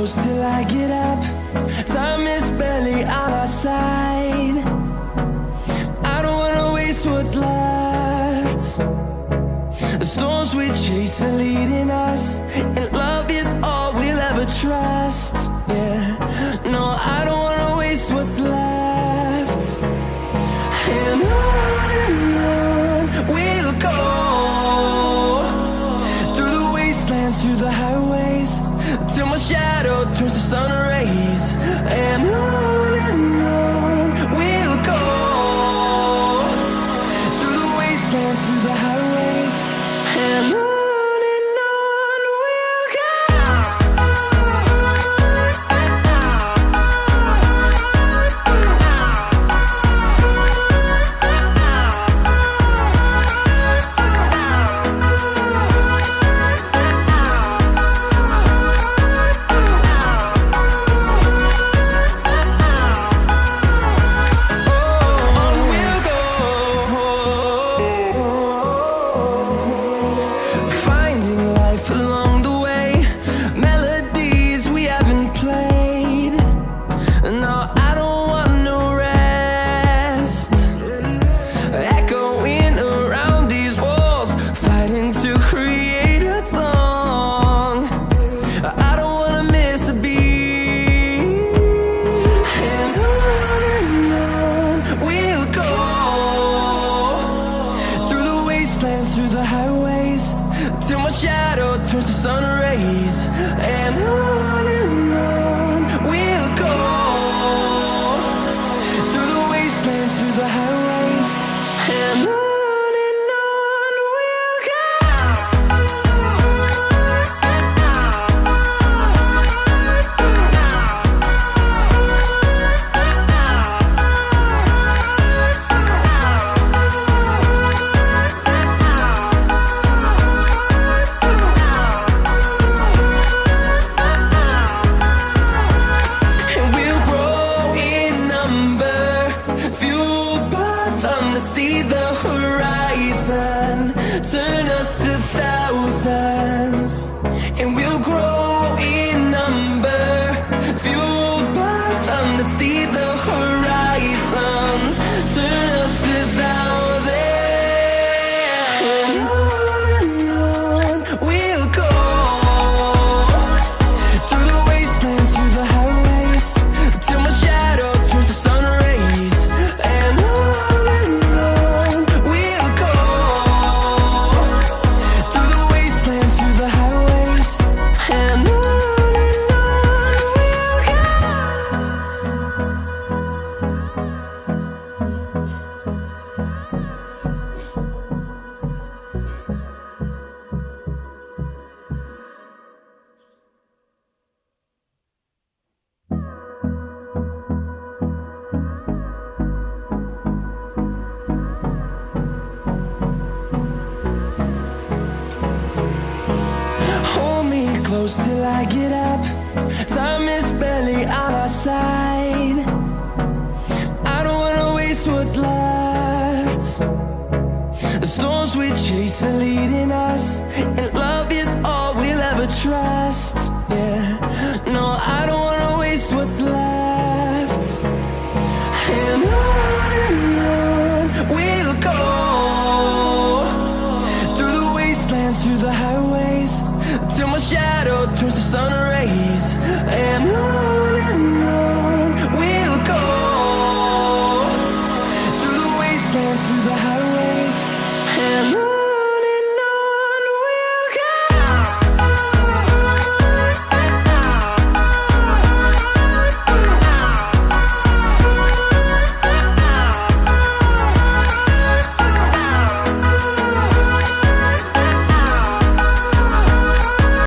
close till I get up. Time is barely on our side. I don't wanna waste what's left. The storms we chase are leading us, and love is all we'll ever trust. Yeah, no, I don't wanna waste what's left. And on we'll go, through the wastelands, through the highways, till my shadow turns to sun rays. And on we'll go, through the wastelands, through the highways, and on we'll go. Through the highways, till my shadow turns to sun rays. And on we'll go, through the wastelands, through the highways, and on we'll go. See the horizon turn us to thousands, and we'll grow in number, fueled by them. To see the horizon turn us to thousands, and on we'll go, through the wastelands, through the highways, till my shadow turns to sun rays. And close till I get up. Time is barely on our side. I don't wanna waste what's left. The storms we chase are leading